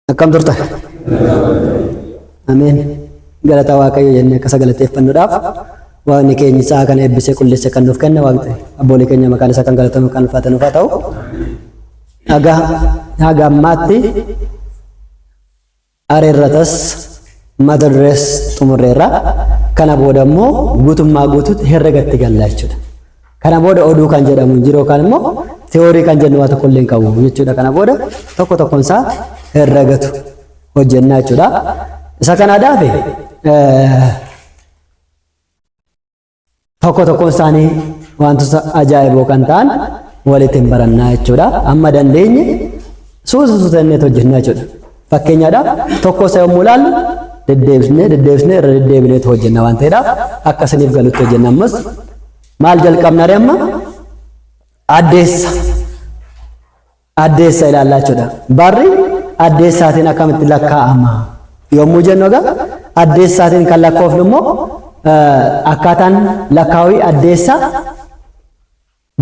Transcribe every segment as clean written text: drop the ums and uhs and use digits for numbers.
Akkam turta? Ameen. Galata Waaqayyo jennee akka sagalateeffannuudhaaf Waaqni keenya isaa kana eebbisee qulleessee kan nuuf kenne Waaqni abboolii keenya maqaan isaa kan galatamu kan ulfaatanuuf haa ta'u. Haga ammaatti areerratas mata durees xumurreerra. Kana booda immoo guutummaa guutuutti herregatti galla jechuudha. Kana booda oduu kan jedhamu jiru yookaan immoo teoorii kan jennu waa tokko illee hin qabu jechuudha. Kana booda tokko tokkoon isaa herregatu hojjennaa jechuudha. Isa kanaadhaaf tokko tokkoon isaanii wantoota ajaa'iboo kan ta'an walitti hin barannaa jechuudha. Amma dandeenye suutannee hojjennaa jechuudha. Fakkeenyaadhaaf tokko isa yommuu ilaallu deddeebisnee irra deddeebinee hojjenna waan ta'eedhaaf akka isiniif galutti hojjenna. Ammas maal jalqabna amma addeessa ilaallaa jechuudha. Barri addeessaatiin akkamitti lakkaa'ama yommuu jennu egaa addeessaatiin kan lakkoofnu immoo akkaataan lakkaawii addeessa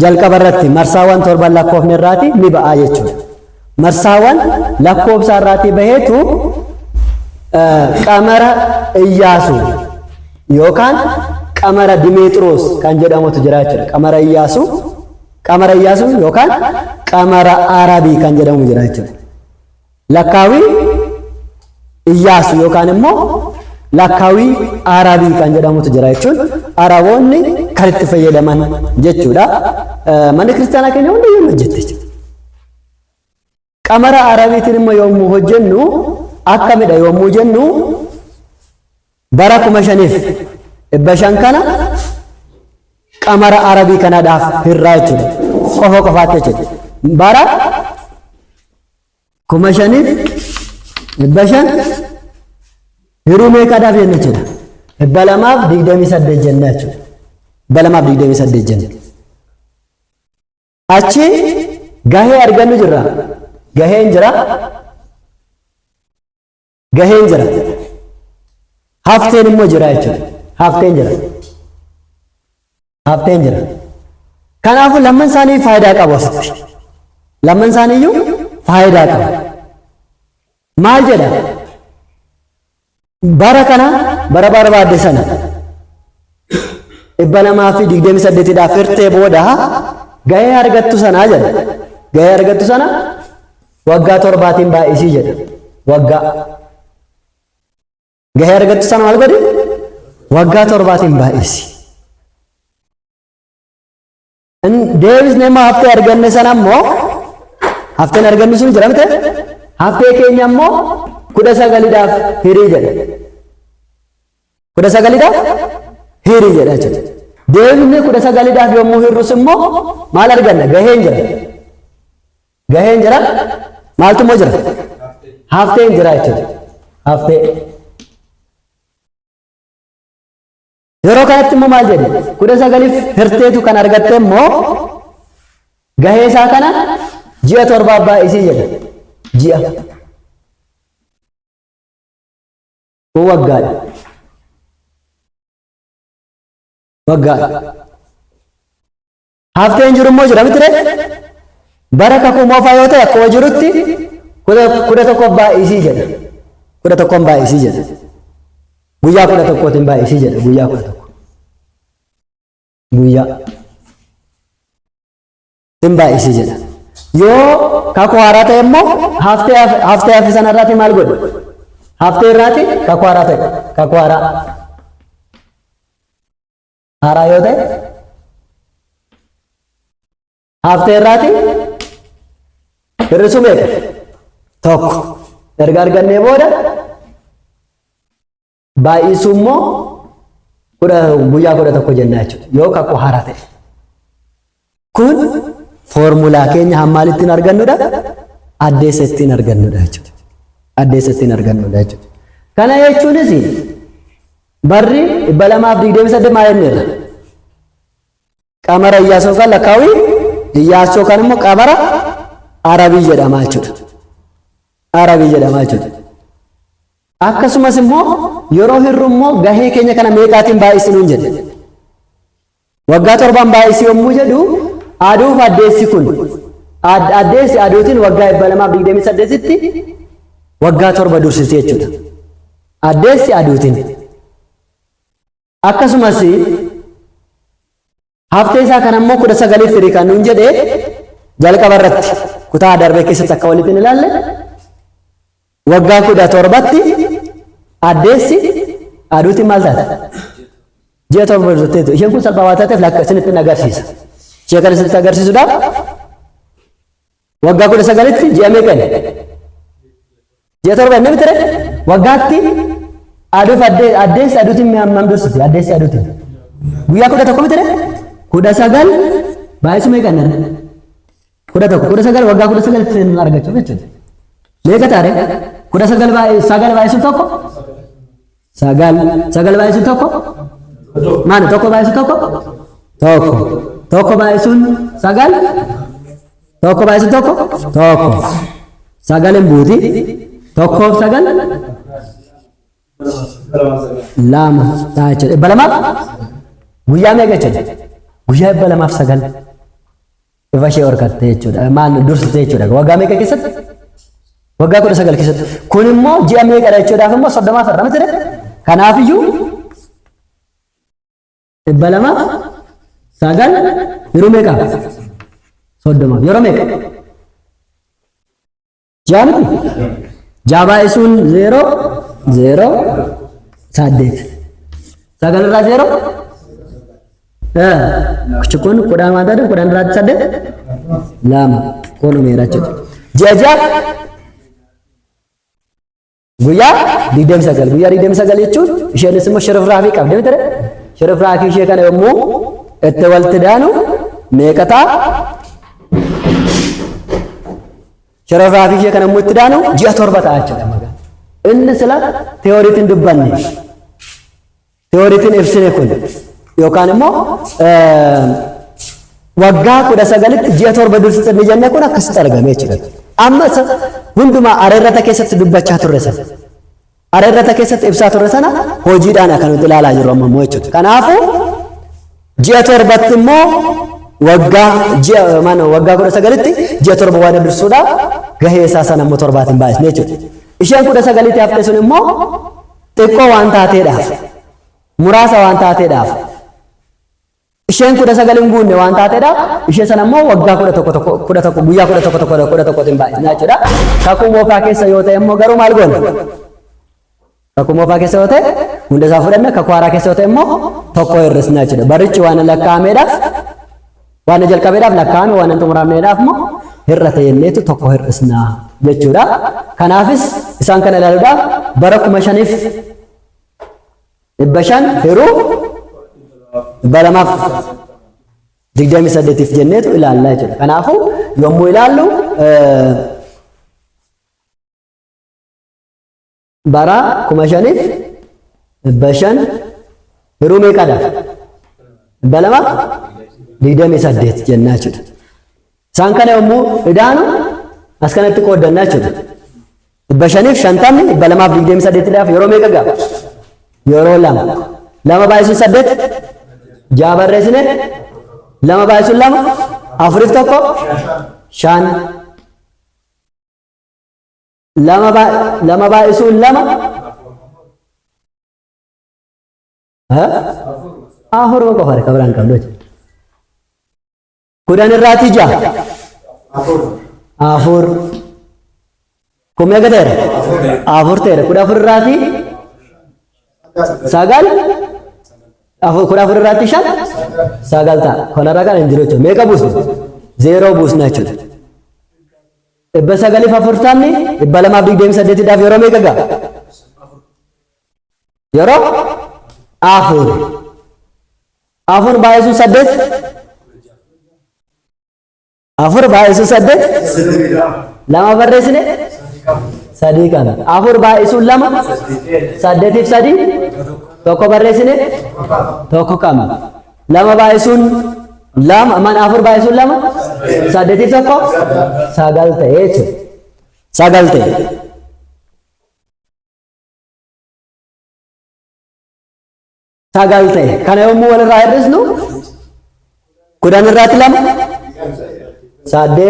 jalqaba irratti marsaawwan torban lakkoofne irraati ni ba'aa jechuudha. Marsaawwan lakkoofsa irraati baheetu qamara Iyyaasuu yookaan qamara Dimeexiroos kan jedhamutu jira jechuudha. Qamara Iyyaasuu yookaan qamara Arabii kan jedhamu jira jechuudha. Lakkaawii Iyyaasuu yookaan immoo lakkaawii Arabii kan jedhamutu jira jechuun Araboonni kan itti fayyadaman jechuudha. Manni kiristaanaa keenya hundayyuu hojjette jechuudha. Qamara Arabiitiin immoo yommuu hojjennu akkamidha yommuu jennu bara 5,500 kana qamara Arabii kanaadhaaf hirraa jechuudha. Qofaatti jechuudha. Bara 5,500 hiruu meeqaadhaaf jenna jechuudha. 228 jenna jechuudha. 228 jenna. Achi gahee argannu jirra. Gaheen jira. Hafteen immoo jira jechuudha. Hafteen jira. Kanaafuu lamman isaanii faayidaa qabu asitti. Lamman isaaniiyyuu faayidaa qabu. Maal jedha? Bara kana bara barbaadde sana 228dhaaf hirtee booda gahee argattu sanaa jedha. Gahee argattu sana waggaa 7 baay'isii jedha. Gahee argattu sana maal godhi? Waggaa 7 baay'isi. Deebisnee immoo haftee arganne sana immoo hafteen argannu sun jira miti? Haftee keenya immoo 19dhaaf hirii jedha. 19dhaaf hirii jedha jechuudha. Deebisnee 19dhaaf yommuu hirrus immoo maal arganna? Gaheen jira. Maaltu immoo jira? Hafteen jira jechuudha. Haftee. Yeroo kanatti immoo maal jedhe? 19f hirteetu kan argatte immoo gahee isaa kana ji'a 7 baay'isii jedha. Ji'a. Waggaadha. Hafteen jiru immoo jira mitire? Bara kakuu moofaa yoo ta'e akkuma jirutti 11 baay'isii jedha. 11 baay'isii jedha. Guyyaa 11tiin baay'isii jedha. Guyyaa 11 baay'isii jedha. Yoo kakuu haaraa ta'e immoo haftee hafe sana irraati maal godhe? Haftee irraati kakuu haaraa ta'e. Kakuu haaraa yoo ta'e haftee irraati hir'isu meeqa? Tokko. Erga argannee booda baay'isuu immoo guyyaa 11 jennaa jechuudha. Yoo kakuu haaraa ta'e. Kun foormulaa keenya hammaal ittiin argannudha? Addeessa ittiin argannudha jechuudha. Kana jechuunis barri 228 maal jenneerra? Qamara Iyyaasuu kan lakkaawii Iyyaasuu kan immoo qamara Arabii jedhama jechuudha. Akkasumas immoo yeroo hirru immoo gahee keenya kana meeqaatiin baay'isinuun jedhe? Waggaa 7 baay'isii yommuu jedhu aduuf addeessi kun addeessi aduutiin waggaa 228tti waggaa torba dursiti jechuudha. Addeessi aduutiin. Akkasumas haftee isaa kan ammoo 19 firii kan nuun jedhee jalqaba irratti kutaa darbee keessatti akka walitti ilaalle waggaa 17tti addeessi aduutiin maal taate? Ji'a torba dursiteetu. Isheen kun salphaa waan taateef isinitti agarsiisa. Ishee kana isinitti agarsiisuudhaaf waggaa 19tti ji'a meeqani? Ji'a torba inni bitire waggaatti aduuf addeessi aduutiin hammam dursiti? Addeessi aduutiin guyyaa 11 bitire 19 baay'isu meeqan? 19 waggaa 19tti argachuuf jechuudha. Meeqa taare? 19 baay'isu tokko? 9 baay'isu tokko? Maana tokko baay'isu tokko? Tokko baay'isuun 9? Tokko baay'isu tokko? 9 hin buuti. Tokkoof 9 lama ta'a jechuudha. 200 guyyaa meeqa jechuudha? Guyyaa 209 ifa ishee horkatte jechuudha. Maal dursite jechuudha. Waggaa meeqa keessatti? Waggaa 19 keessatti. Kun immoo ji'a meeqadha jechuudhaaf immoo 30 farrama ture. Kanaafiyyuu 209 yeroo meeqa? 30 yeroo meeqa? Ji'a miti? Ji'a baay'isuun 0 0 8 9 irraa 0 kun 10 waan taate 10 irraa 8 lama kun meeqa jechuudha. Ji'a guyyaa 29 guyyaa 29 jechuun isheenis immoo shirifraafii qabdi miti? Shirifraafii ishee kana yommuu itti walitti daanu meeqa ta'a? Shirifraafii ishee kana yommuu itti daanu ji'a torba ta'a jechuudha. Inni sila teooriitiin dubbanne teooriitiin ibsine kun yookaan immoo waggaa 19tti ji'a torba dursite ni jenne kun akkasitti argame jechuudha. Amma hundumaa areerrata keessatti dubbachaa turre sana areerrata keessatti ibsaa turre sana hojiidhaan akka nuti ilaalaa jirru amma immoo jechuudha. Kanaafuu ji'a torbatti immoo waggaa 19tti ji'a torba waan dursuudhaaf gahee isaa sana immoo torbaatiin baay'isne jechuudha. Isheen 19tti hafte sun immoo xiqqoo waan taateedhaaf muraasa waan taateedhaaf isheen 19 hin guunne waan taateedhaaf ishee sana immoo waggaa 11 guyyaa 11 baay'isna jechuudha. Kakuu moofaa keessa yoo ta'e immoo garuu maal goona? Kakuu moofaa keessa yoo ta'e hunda isaa fudhanna. Kakuu haaraa keessa yoo ta'e immoo tokko hir'isna jechuudha. Barichi waan lakkaa'ameedhaaf waan jalqabeedhaaf lakkaa'ame waan xumurameedhaaf immoo hir'ate jenneetu tokko hir'isna jechuudha. Kanaafis isaan kana ilaaluudhaaf bara 5,500 hiruu 228 jenneetu ilaalla jechuudha. Kanaafuu yommuu ilaallu bara 5,500 hiruu meeqadha? 228 jennaa jechuudha. Isaan kana yommuu idaanu as kanatti qoodannaa jechuudha. 550 228 yeroo meeqa ga'a? Yeroo 2 2 baay'isuun 8 ja'a barreessine 2 baay'isuun 2 afuriif tokko 5 2 baay'isuun 2 afur qofa harka biraan qabdu jechuudha. 10 irraatii 6 afur kun meeqa ta'eera? Afur ta'eera. 14 irraatii 9 14 irraatii 5 9 ta'a. Kanarraa kan hin jiru jechuudha. Meeqa buusna? 0 buusna jechuudha. 940 228 yeroo meeqa ga'a? Yeroo afur. Afur baay'isuun 8 afur baay'isuun 8 lama barreessine 3 kana. Afur baay'isuun 2 8tiif 3 tokko barreessine tokko qaba. 2 baay'isuun 2 man afur baay'isuun 2 8tiif tokko 9 ta'e jechuudha. 9 ta'e. Sagal ta'e. Kana yommuu walirraa hir'isnu 10 irraatti 2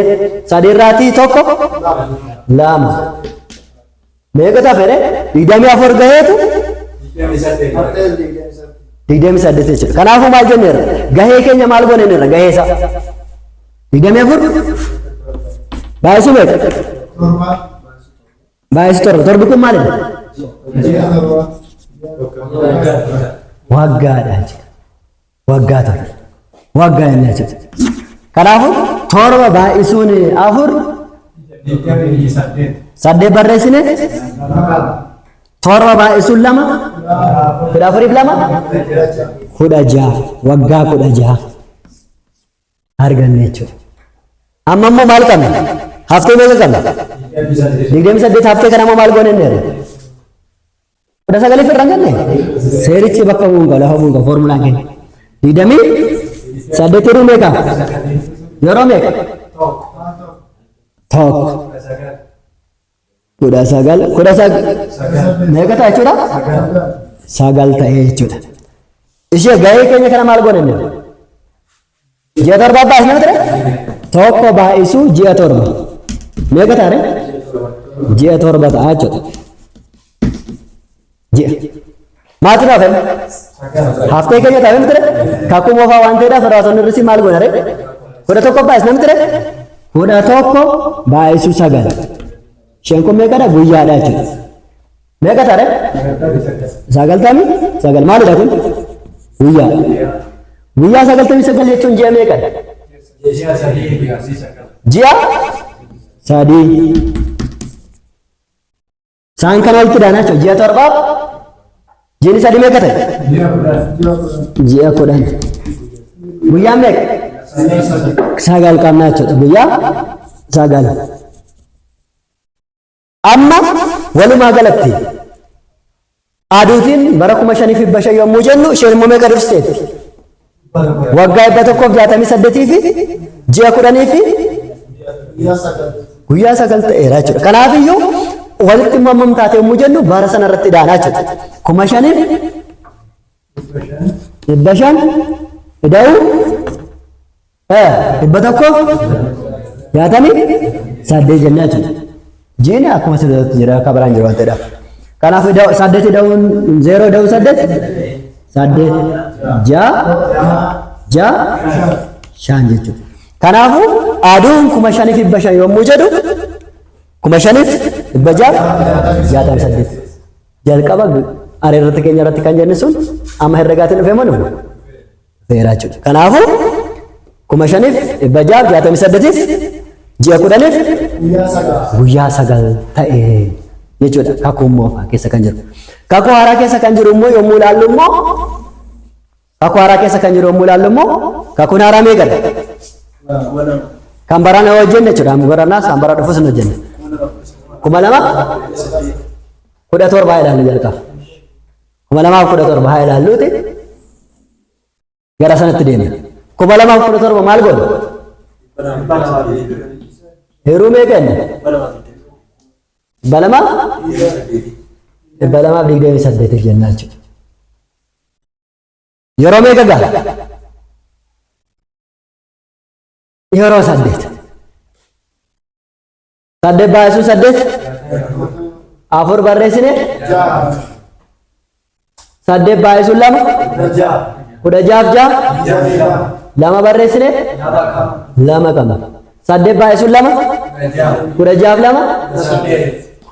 8 irraatii 1 2 meeqa fedhe 24 gaheetu 28 jechuudha. Kanaafuu maal jenneerra gahee keenya maal gooneerra gahee isaa 24 baay'isuu meeqa baay'isuu torbi kun maalidha waggaadha jechuudha. Waggaa torba waggaa inni jechuudha. Kanaafuu torba baay'isuun 4 8 barreessine torba baay'isuun 2 16 waggaa 16 arganne jechuudha. Amma immoo maal qabna? Haftee meeqa qabna? 28 haftee kana immoo maal gooneerra? 19 irra ganne seerichi bakka bu'uun lafa bu'uun formulaan keenya 28 yeroo meeqa? Yeroo meeqa? Tokko 19 meeqa ta'a jechuudha? 9 ta'ee jechuudha. Ishee gahee keenya kana maal gooneerra? Ji'a torba baay'isnee ture? Tokko baay'isuu ji'a torba meeqa ta'a? Ji'a torba ta'a jechuudha. Ji'a maatii naaf haftee keenya taa'ee ture? Kakuu moofaa waan ta'eedhaaf raasonni irratti maal goonare? 11 baay'isnee ture? 11 baay'isuu 9 isheen kun meeqadha? Guyyaadha jechuudha. Meeqa ta'a? 9 maalidha kun? Guyyaa 99 jechuun ji'a meeqadha? Ji'a 3 isaan kana walitti daanaa jechuudha. Ji'a torbaaf ji'i 3 meeqa ta'e? Ji'a 10 guyyaa meeqa? 9 qabnaa jechuudha. Guyyaa 9 amma walumaa galatti aduutiin bara 5,500 yommuu jennu isheen immoo meeqa durseetti? Waggaa 168 fi ji'a 10 fi guyyaa 9 ta'eera jechuudha. Kanaaf iyyuu walitti mamam taate yommuu jennu bara sana irratti daanaa jechuudha. 5,500 ida'uu 168 jennee jechuudha. Jiini akkuma asirratti jira akka biraan jiru waan ta'eedhaaf. Kanaaf 8 ida'uun 0 ida'uu 8 ja'a 5 jechuudha. Kanaafuu aduun 5,500 yommuu jedhu 5,668 jalqaba areerratti keenya irratti kan jennu sun amma herregaatiin dhufee moo dhufu dhufeera jechuudha. Kanaafuu 5,668 ji'a 10 guyyaa 9 ta'e jechuudha. Kakuu moofaa keessa kan jiru. Kakuu haaraa keessa kan jiru immoo yommuu ilaallu immoo kakuun haaraa meeqadha? Kan barana hojjenne jechuudha. Baranaas kan bara dhufus hin hojjenne. 2017 haa ilaallu jalqaba. 2017 haa ilaalluuti gara sanatti deemna. 2017 maal godhu? Heeruu meeqa inni? 228 jennaa jechuudha. Yeroo meeqa gaha? Yeroo 8 baay'isuu 8 4 barreessine 8 baay'isuu 2 16 2 barreessine 2 qabna. 8 baay'isuu 2 16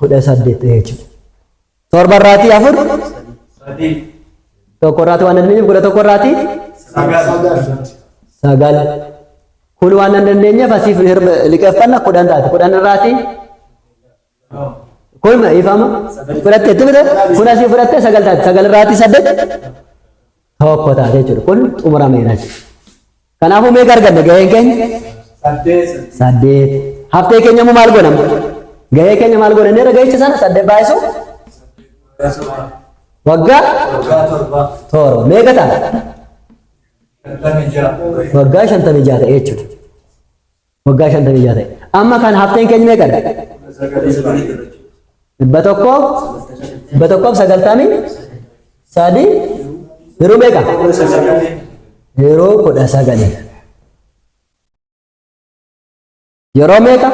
2 18 jechuudha. Torba irraatii 4 tokko irraatii waan dandeenyeef 11 irraatii 9 kun waan dandeenyeef asiif liqeeffanna 10 taate 10 irraatii kun ifama fudhattee itti bite kun asii fudhattee 9 taate 9 irraatii 8 tokko taate jechuudha. Kun xumurameera jechuudha. Kanaafuu meeqa arganne gaheen keenya? 8 haftee keenya immoo maal godhama? Gahee keenya maal godhane irra gahicha sana 8 baay'isuu waggaa torba meeqa ta'a? Waggaa 56 ta'e jechuudha. Waggaa 56 ta'e. Amma kan hafteen keenya meeqadha? 193 yeroo meeqa? Yeroo 19 yeroo meeqa?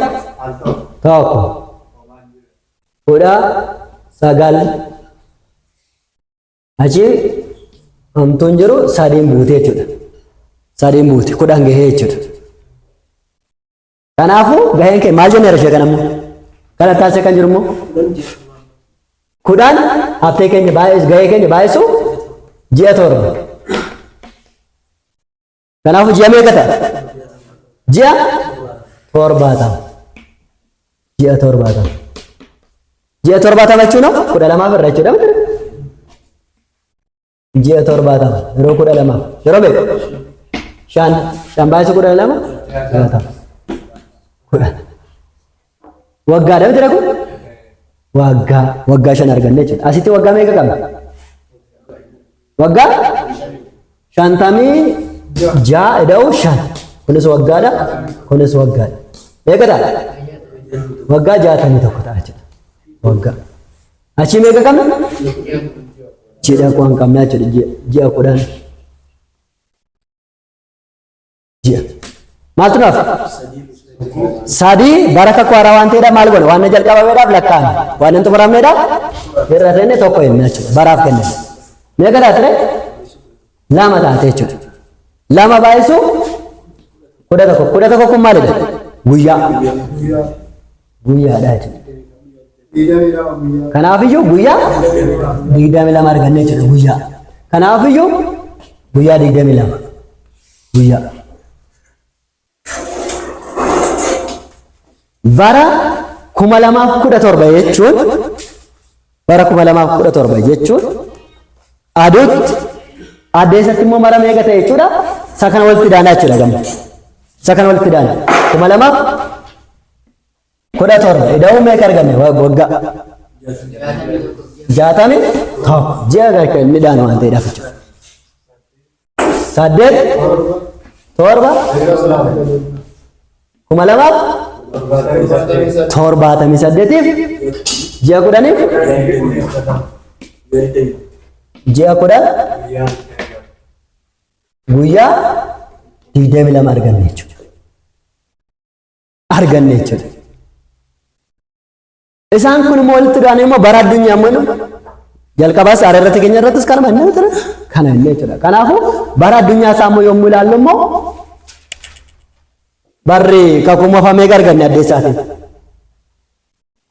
Tokko kudha sagal achi hamtuun jiru sadiin buutee jechuudha. Sadiin buute kudhan gahee jechuudha. Kanaafuu gaheen kee maal jennee rashee kanammoo kana taasise kan jiru immoo kudhan haftee keenya baay'ee gahee keenya baay'isu ji'a torba. Kanaafuu ji'a meeqa ta'a? Ji'a torbaatama. Ji'a torbaatama. Ji'a torbaatama jechuun kudha lamaaf irra jechuudha. Ji'a torbaatama yeroo kudha lamaaf yeroo meeqa? Shan baay'isu kudha lama jaatama. Waggaa dha miti kun waggaa shan arganne jechuudha. Asitti waggaa meeqa qabna? Waggaa shantamii ja'a ida'u shan. Kunis waggaadha. Kunis waggaadha. Meeqa ta'a? Waggaa jaatamii tokko ta'a jechuudha. Waggaa. Achi meeqa qabna? Ji'a kudhan qabna jechuudha. Ji'a kudhan. Ji'a. Maaltu naaf? Sadii baraka kwara waan ta'eedha maal godha? Waan jalqabameedhaaf lakkaa'ame. Waan hin xumuramneedhaaf irra seenne tokko himna jechuudha. Baraaf kenname. Meeqa taate? Lama taate jechuudha. Lama baay'isu kudha tokko. Kudha tokko kun maalidha? Guyyaa. Guyyaadha jechuudha. Kanaafiyyuu guyyaa 22 arganne jechuudha. Guyyaa. Kanaafiyyuu guyyaa 22. Guyyaa. Bara 2017 jechuun bara 2017 jechuun aduutti addeessatti immoo mara meeqa ta'e jechuudha. Isa kana walitti daanaa jechuudha gamma. Isa kana walitti daanaa 2017 ida'uu meeqa arganne waggaa 60 tokko ji'a garka inni daana waan ta'eedhaaf jechuudha. 8 torba 2078 ji'a kudhaniif ji'a kudhan guyyaa 22 arganne jechuudha. Arganne jechuudha. Isaan kun immoo walitti dhufanii immoo bara addunyaa immoo jalqabaas haala irratti keenya irrattis kanuma inni ture kana illee jechuudha. Kanaafuu bara addunyaa isaa immoo yommuu ilaallu immoo barri kakuma afamee arganne addeessaatiin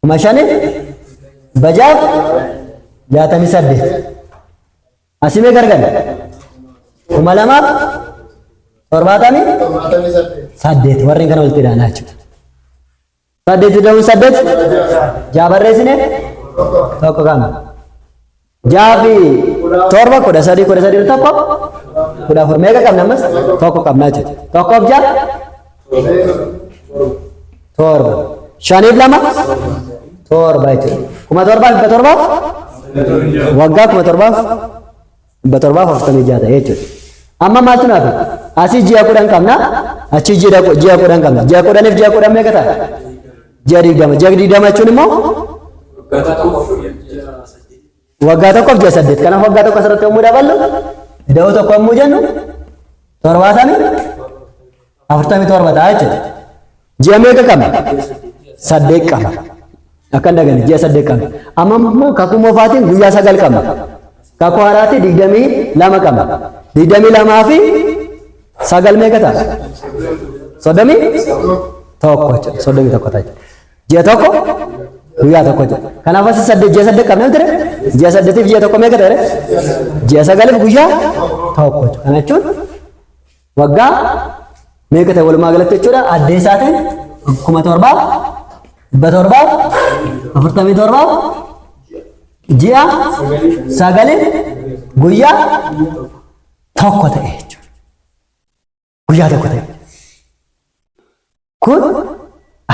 5,668 asimee arganne 2,278 warreen kana walitti dhaanaa jechuudha. 8 ida'uun 8 jaa barreessine tokko qabna. Jaa fi torba 13 tokko 14 meeqa qabna ammas tokko qabnaa jechuudha. Tokkoof jaa torba. Shaniif lama torba jechuudha. 17,700 waggaa 17,746 ta'e jechuudha. Amma maaltu naaf asii ji'a 10 qabna achi ji'a 10 qabna. Ji'a 10 ji'a 10 meeqa ta'a? Ji'a 20. Ji'a 20 jechuun immoo waggaa tokkoof ji'a 8. Kanaaf waggaa tokko asirratti yommuu daballu ida'uu tokko yommuu jennu 47 ta'a jechuudha. Ji'a meeqa qabna? 8 qabna. Akka hin dagane ji'a 8 qabna. Amma immoo kakuu moofaatiin guyyaa 9 qabna. Kakuu haaraatti 22 qabna. 22 fi 9 meeqa ta'a? 31 tokko jechuudha. 31 ta'a. Ji'a tokko guyyaa tokko jechuudha. Kanaaf as 8 ji'a 8 qabna ture. Ji'a 8 fi ji'a tokko meeqa ta'e? Ji'a 9 fi guyyaa tokko jechuudha. Kana jechuun waggaa meeqa ta'e walumaa galatti jechuudha. Addeessaatiin 1747 ji'a 9 guyyaa tokko ta'e jechuudha. Guyyaa tokko ta'e. Kun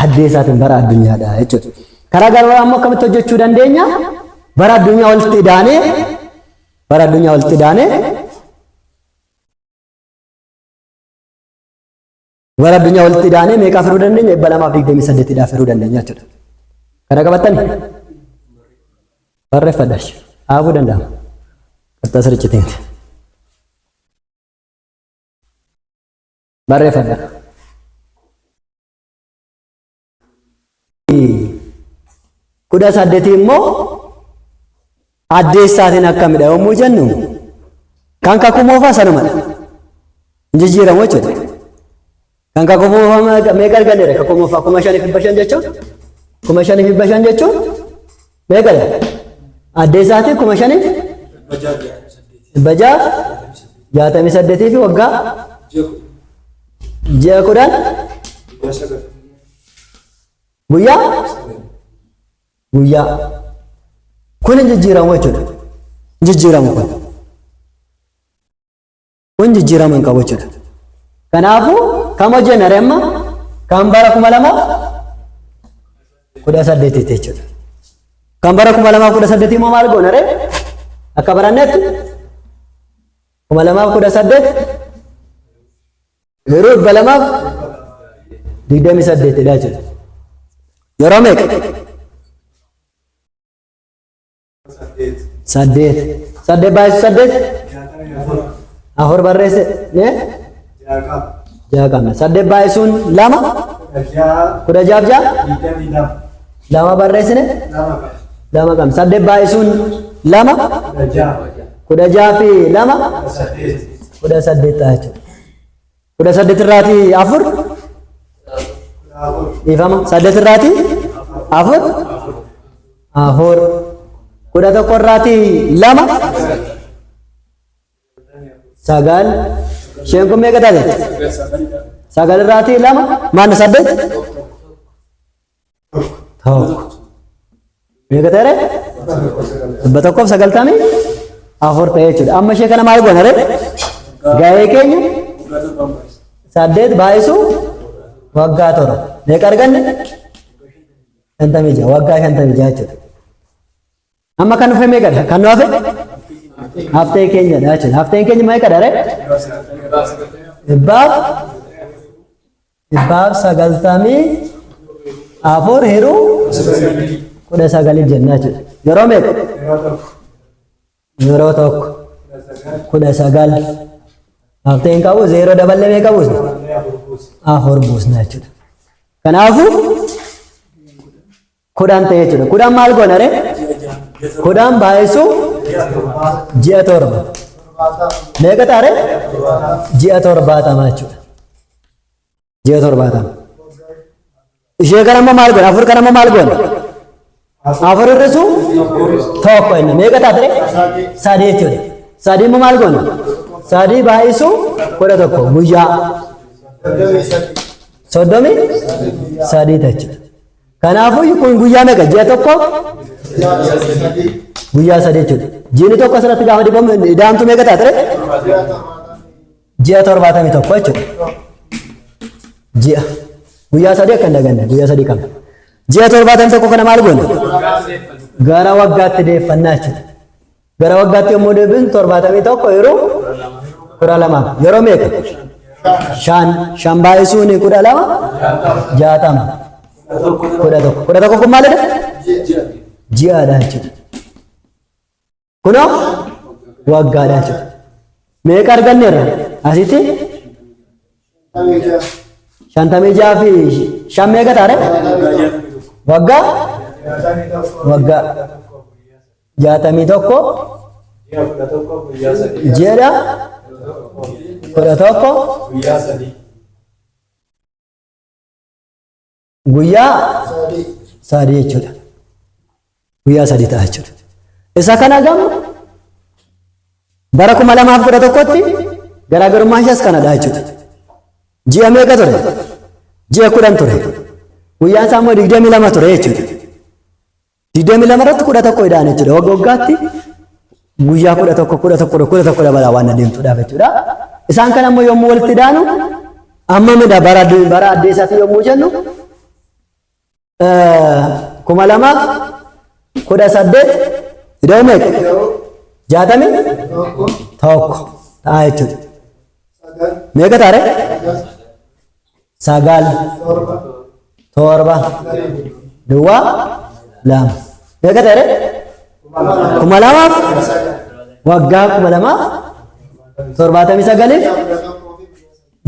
addeessaatiin bara addunyaadha jechuudha. Karaa garaa ammoo akkamitti hojjechuu dandeenya? Bara addunyaa walitti idaanee bara addunyaa walitti idaanee meeqa firuu dandeenya? 228 dhaa firuu dandeenya jechuudha. Kana qabattani barreeffadhaash haafuu danda'ama. Qaxxaa sirriitti barreeffadha. kudha saddeeti immoo addeessaatiin akkamidha yommuu jennu kan kakumoofaa sanumadha jijjiiramu jechuudha. Kan kakumoofaa meeqa arganneera kakumoofaa 5,500 jechuun 5,500 jechuun meeqadha addeessaatiin 5,668 fi waggaa ji'a 10 guyyaa kun jijjiiramu jechuudha. Jijjiiramu kun jijjiiramu hin qabu jechuudha. Kanaafuu kam hojjennare amma kan bara 2018 jechuudha. Kan bara 2018 immoo maal goonare akka barannetti 2018 yeroo 2028 dha jechuudha. Yeroo meeqa? Saddeet baay'ee saddeet afur barreesse ne ja'a qabna. Saddeet baay'isuun lama kudha jaaf ja'a lama barreessine lama qabna. Saddeet baay'isuun lama kudha ja'a fi lama kudha saddeet ta'a jechuudha. Kudha saddeet irraatii afur dhiifama. Saddeet irraatii afur kudha tokko irraatii lama sagal isheen kun meeqa taate? Sagal irraatii lama maanna saddeet tokko meeqa ta'e? 194 ta'e jechuudha. Amma ishee kana maal goona ree? Gahee keenya saddeet baay'isuu waggaa torba meeqa arganne? 56 waggaa 56 jechuudha. Amma kan dhufe meeqadha? Kan nu hafe? Haftee keenyadha jechuudha. Hafteen keenya meeqadha ree? dhibbaaf 94 hiruu 19 jenna jechuudha. Yeroo meeqa? Yeroo tokko 19 hafteen qabu 0 daballee meeqa buusna? 4 buusna jechuudha. Kanaafuu 10 ta'e jechuudha. 10 maal goona ree? 10 baay'isuu ji'a torba meeqa ta'a ree? Ji'a 70 jechuudha. Ji'a 70 ishee kana immoo maal goona? Afur kana immoo maal goona? Afur irrisuu tokko inni meeqa taate ree? 3 jechuudha. 3 immoo maal goona? 3 baay'isuu 11 guyyaa 33 jechuudha. Kanaafuu kun guyyaa meeqa? Ji'a tokko guyyaa 3 jechuudha. Jiini tokko asirratti gaafa dibamu idaamtu meeqa taate ree? Ji'a 71 jechuudha. Ji'a guyyaa 3 akka hin daganne guyyaa 3 qabna. Ji'a 71 kana maal goona? Gara waggaatti deeffannaa jechuudha. Gara waggaatti yommuu deebinu 71 yeroo 12 yeroo meeqa? 5 baay'isuun 12 60 11 kun maalidha? Ji'aadha jechuudha. Kunoo waggaadha jechuudha. Meeqa arganneerra? Asitti 56 fi 5 meeqa taare? Waggaa 61 ji'adha 11 guyyaa 3 jechuudha. Guyyaa 3 ta'a jechuudha. Isa kana gamu bara 2011tti garaagarummaan isaas kanadha jechuudha. Ji'a meeqa ture? Ji'a 10 ture. Guyyaan isaa immoo 22 ture jechuudha. 22 irratti 11 ida'an jechuudha. Waggaatti guyyaa 11 dabalaa waan adeemtuudhaaf jechuudha. Isaan kana immoo yommuu walitti ida'anu amma mida bara addeessaatti yommuu jennu 2018 ida'u meeqa? 61 ta'a jechuudha. Meeqa ta'a ree? 9 7 duwwaa 2 meeqa ta'a ree? 2000 waggaa 2079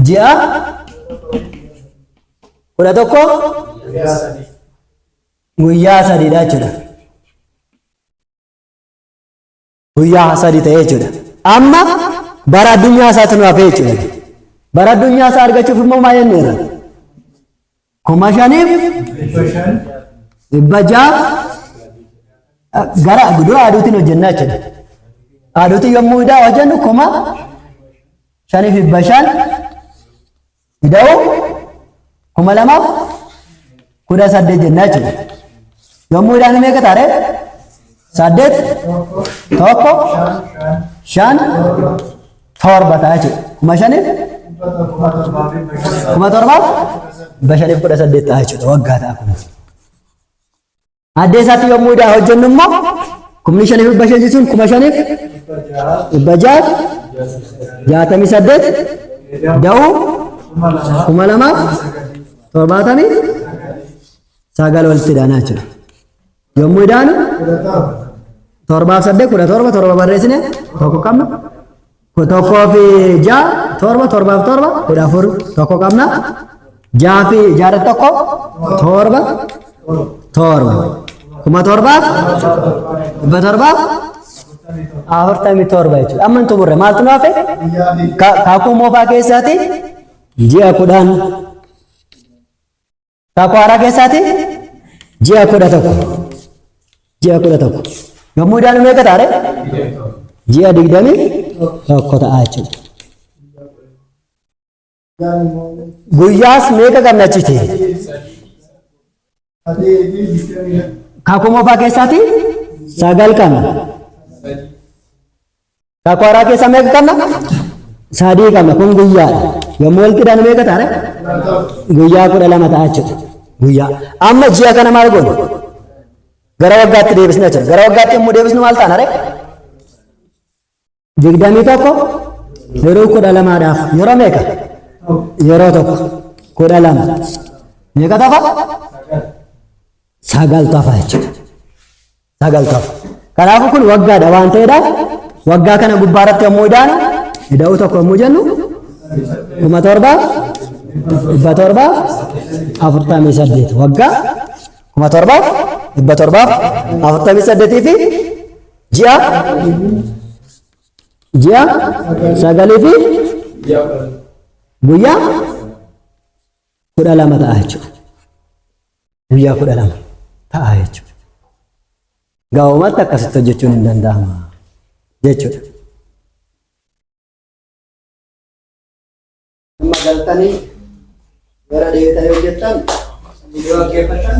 ji'a 11 guyyaa sadiidha jechuudha. Guyyaa sadii ta'ee jechuudha. Amma bara addunyaa isaatti nu hafee jechuudha. Bara addunyaa isaa argachuuf immoo maal jenneera? 5,600 gara dura aduutiin hojjennaa jechuudha. Aduutiin yommuu idaa hojjennu 5,500 ida'u 2,218 jennaa jechuudha. Yommuu idaan meeqa taare? 8 tokko 5 torba ta'a jechuudha. 5,718 ta'a jechuudha waggaa ta'a kun. Addee isaatti yommuu idaa hojjennu immoo 5,500 jechuun 5,668 da'uu 2,279 walitti idaanaa jechuudha. Yommuu idaanu 7 17 barreessine tokko qabna. Tokkoo fi 6 7 7 14 tokko qabna. 6 fi 6 tokko 7 7,747 jechuudha. Amma hin xumurre maaltu nu hafe? Kaakuu moofaa keessaati ji'a 10. Kaakuu haaraa keessaati ji'a 11. Ji'a 11. Yommuu idaan meeqa taare? Ji'a 21 ta'a jechuudha. Guyyaas meeqa qabna achitti? Kaakuu moofaa keessaati 9 qabna. Kaakuu haaraa keessaa meeqa qabna? 3 qabna. Kun guyyaadha. Yommuu walitti idaan meeqa taare? Guyyaa 12 ta'a jechuudha. Guyyaa. Amma ji'a kana maal goonu? Gara waggaatti deebisna jechuudha. Gara waggaatti yommuu deebisnu maal taana ree? 21 yeroo 12dhaaf yeroo meeqa? Yeroo tokko 12 meeqa tafa? 9 tafa jechuudha. 9 tafa. Kanaafuu kun waggaadha waan ta'eedhaaf waggaa kana gubbaarratti yommuu idaanu ida'uu tokko yommuu jennu 7,748 waggaa 7,748 fi ji'a 9 fi guyyaa 12 ta'a jechuudha. Guyyaa 12 ta'a jechuudha. Gaa'umatti akkasitti hojjechuun hin danda'ama jechuudha. Amma galtanii gara deebi'anii hojjettan viidiyoo dhaggeeffatan